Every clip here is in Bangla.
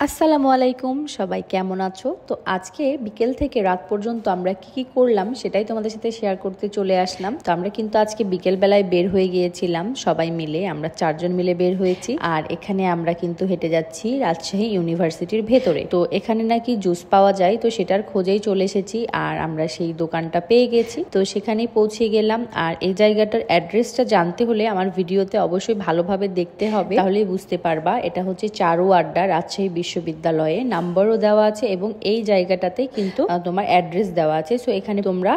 আসসালামু আলাইকুম, সবাই কেমন আছো? তো আজকে বিকেল থেকে রাত পর্যন্ত আমরা কি করলাম সেটাই তোমাদের সাথে শেয়ার করতে চলে আসলাম। তো আমরা কিন্তু আজকে বিকেল বেলায় বের হয়ে গিয়েছিলাম সবাই মিলে, আমরা 4 জন মিলে বের হয়েছি। আর এখানে আমরা কিন্তু হেঁটে যাচ্ছি রাজশাহী ইউনিভার্সিটির ভেতরে। তো এখানে নাকি জুস পাওয়া যায়, তো সেটার খোঁজেই চলে এসেছি আর আমরা সেই দোকানটা পেয়ে গেছি। তো সেখানেই পৌঁছে গেলাম। আর এই জায়গাটার অ্যাড্রেসটা জানতে হলে আমার ভিডিওতে অবশ্যই ভালোভাবে দেখতে হবে, তাহলেই বুঝতে পারবা। এটা হচ্ছে চারু আড্ডা, রাজশাহী বিশ্ববিদ্যালয়ে নাম্বারও দেওয়া আছে এবং এই জায়গাটাতে কিন্তু তোমার অ্যাড্রেস দেওয়া আছে। সো এখানে তোমরা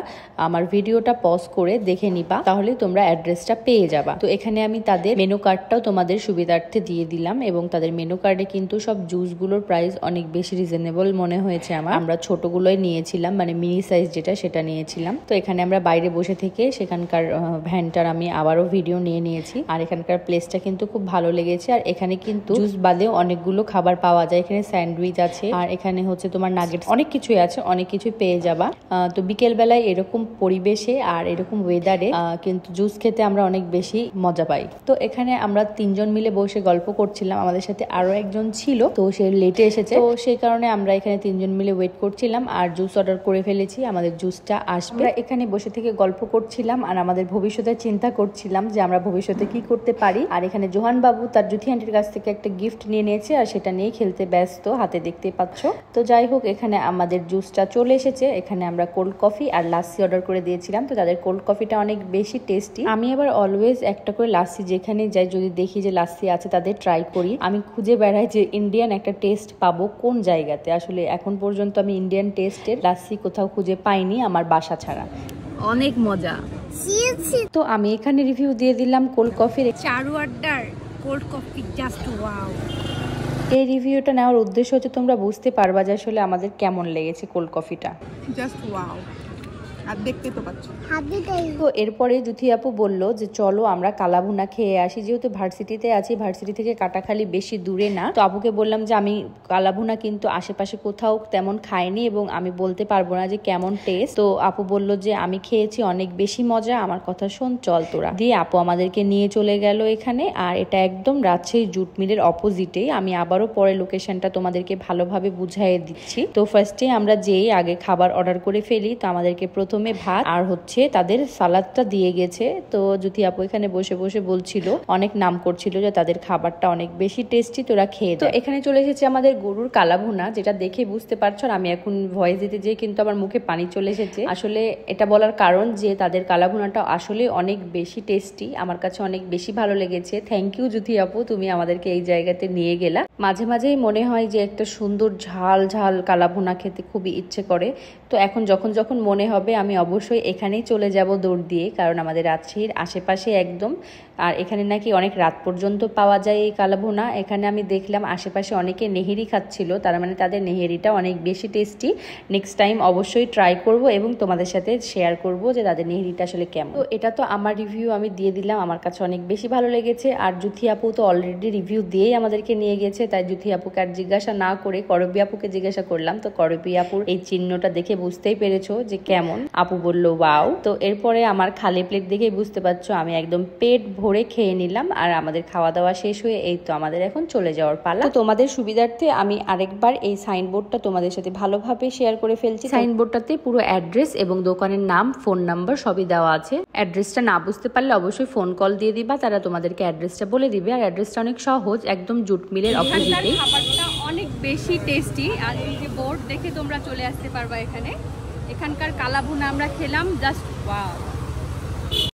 আমার ভিডিওটা পজ করে দেখে নিবা, তাহলে তোমরা অ্যাড্রেসটা পেয়ে যাবা। তো এখানে আমি তাদের মেনু কার্ডটাও তোমাদের সুবিধার্থে দিয়ে দিলাম এবং তাদের মেনু কার্ডে কিন্তু সব জুসগুলোর প্রাইস অনেক বেশি রিজনেবল মনে হয়েছে আমার। আমরা ছোটগুলোই নিয়েছিলাম, মানে মিনি সাইজ যেটা সেটা নিয়েছিলাম। তো এখানে আমরা বাইরে বসে থেকে সেখানকার ভ্যানটার আমি আবারও ভিডিও নিয়ে নিয়েছি। আর এখানকার প্লেসটা কিন্তু খুব ভালো লেগেছে। আর এখানে কিন্তু জুস বাদেও অনেকগুলো খাবার পাওয়া যায়। এখানে স্যান্ডউইচ আছে আর এখানে হচ্ছে তোমার নাগেটস, অনেক কিছুই আছে, অনেক কিছুই পেয়ে যাবা। তো বিকেল বেলায় এরকম পরিবেশে আর এরকম ওয়েদারে কিন্তু জুস খেতে আমরা অনেক বেশি মজা পাই। তো এখানে আমরা 3 জন মিলে বসে গল্প করছিলাম, আমাদের সাথে আরো একজন ছিল, তো সে লেটে এসেছে। তো সেই কারণে আমরা এখানে 3 জন মিলে ওয়েট করছিলাম আর জুস অর্ডার করে ফেলেছি, আমাদের জুসটা আসবে। আমরা এখানে বসে থেকে গল্প করছিলাম আর আমাদের ভবিষ্যতের চিন্তা করছিলাম যে আমরা ভবিষ্যতে কি করতে পারি। আর এখানে জোহান বাবু তার জুথি আন্টির কাছ থেকে একটা গিফট নিয়ে নিয়েছে আর সেটা নিয়ে খেলতে ব্যস্ত, হাতে দেখতে পাচ্ছ। তো যাই হোক, এখানে আমাদের জুসটা চলে এসেছে। এখানে আমরা কোল্ড কফি আর লাসি অর্ডার করে দিয়েছিলাম। তো তাদের কোল্ড কফিটা অনেক বেশি টেস্টি। আমি আবার অলওয়েজ একটা করে লাসি যেখানে যাই, যদি দেখি যে লাসি আছে তাদের ট্রাই করি। আমি খুঁজে বেড়াই যে ইন্ডিয়ান একটা টেস্ট পাবো কোন জায়গাতে। আসলে এখন পর্যন্ত আমি ইন্ডিয়ান টেস্টের লাসি কোথাও খুঁজে পাইনি আমার বাসা ছাড়া। অনেক মজা। তো আমি এখানে রিভিউ দিয়ে দিলাম কোল্ড কফির। চারু আড্ডার কোল্ড কফি জাস্ট ওয়াও। এই রিভিউটা নেওয়ার উদ্দেশ্য হচ্ছে তোমরা বুঝতে পারবা যে আসলে আমাদের কেমন লেগেছে কোল্ড কফিটা। Just wow. আর দেখতে তো পাচ্ছ। তো এরপরে জুথি আপু বলল যে চলো আমরা কালাভুনা খেয়ে আসি, যেহেতু ভার্সিটিতে আছি, ভার্সিটি থেকে কাটাখালি বেশি দূরে না। তো আপুকে বললাম যে আমি কালাভুনা কিন্তু আশেপাশে কোথাও তেমন খাইনি এবং আমি বলতে পারবো না যে কেমন টেস্ট। তো আপু বলল যে আমি খেয়েছি, অনেক বেশি মজা, আমার কথা শোন, চল তোরা। দিয়ে আপু আমাদেরকে নিয়ে চলে গেল এখানে। আর এটা একদম রাজশাহী জুট মিলের অপোজিটে। আমি আবারও পরে লোকেশনটা তোমাদেরকে ভালোভাবে বুঝাইয়ে দিচ্ছি। তো ফার্স্টে আমরা যেই আগে খাবার অর্ডার করে ফেলি। তো আমাদেরকে প্রথমে ভাত আর হচ্ছে তাদের সালাদটা দিয়ে গেছে। তো জুথি আপু এখানে বসে বসে বলছিল, অনেক নাম করছিল যে তাদের খাবারটা অনেক বেশি টেস্টি, তোরা খেয়ে। তো এখানে চলে এসেছে আমাদের গরুর কালাভুনা, যেটা দেখে বুঝতে পারছো। আর আমি এখন ভয়েস দিতে যেয়ে কিন্তু আমার মুখে পানি চলে এসেছে। আসলে এটা বলার কারণ যে তাদের কালাভুনাটা আসলে অনেক বেশি টেস্টি, আমার কাছে অনেক বেশি ভালো লেগেছে। থ্যাংক ইউ জুথি আপু, তুমি আমাদেরকে এই জায়গাতে নিয়ে গেলা। মাঝে মাঝেই মনে হয় যে একটা সুন্দর ঝাল ঝাল কালাভুনা খেতে খুবই ইচ্ছে করে। তো এখন যখন যখন মনে হবে আমি অবশ্যই এখানেই চলে যাব দৌড় দিয়ে, কারণ আমাদের রাজশাহীর আশেপাশে একদম। আর এখানে নাকি অনেক রাত পর্যন্ত পাওয়া যায় এই কালাভুনা। এখানে আমি দেখলাম আশেপাশে অনেকে নেহেরি খাচ্ছিল, তার মানে তাদের নেহেরিটা অনেক বেশি টেস্টি। নেক্সট টাইম অবশ্যই ট্রাই করব এবং তোমাদের সাথে শেয়ার করব যে তাদের নেহেরিটা আসলে কেমন। তো এটা তো আমার রিভিউ আমি দিয়ে দিলাম, আমার কাছে অনেক বেশি ভালো লেগেছে। আর জুথি আপু তো অলরেডি রিভিউ দিয়েই আমাদেরকে নিয়ে গেছে, তাই জুথি আপুকে আর জিজ্ঞাসা না করে করবি আপুকে জিজ্ঞাসা করলাম। তো করবি আপুর এই চিহ্নটা দেখে বুঝতেই পেরেছো যে কেমন। আপু বলল ওয়াও। তো এরপরে আমার খালি প্লেট দেখেই বুঝতে পারছো আমি একদম পেট ভরে খেয়ে নিলাম। আর আমাদের খাওয়া দাওয়া শেষ হয়ে এই তো আমাদের এখন চলে যাওয়ার পালা। তো তোমাদের সুবিধার্থে আমি আরেকবার এই সাইনবোর্ডটা তোমাদের সাথে ভালোভাবে শেয়ার করে ফেলছি। সাইনবোর্ডটাতে পুরো অ্যাড্রেস এবং দোকানের নাম, ফোন নাম্বার সবই দেওয়া আছে। অ্যাড্রেসটা না বুঝতে পারলে অবশ্যই ফোন কল দিয়ে দিবা, তারা তোমাদেরকে অ্যাড্রেসটা বলে দিবে। আর অ্যাড্রেসটা অনেক সহজ, একদম জুট মিলের অপোজিটে। খাবারটা অনেক বেশি টেস্টি। আর এই যে বোর্ড দেখে তোমরা চলে আসতে পারবা এখানে। এখানকার কালাভুনা আমরা খেলাম, জাস্ট ওয়াও।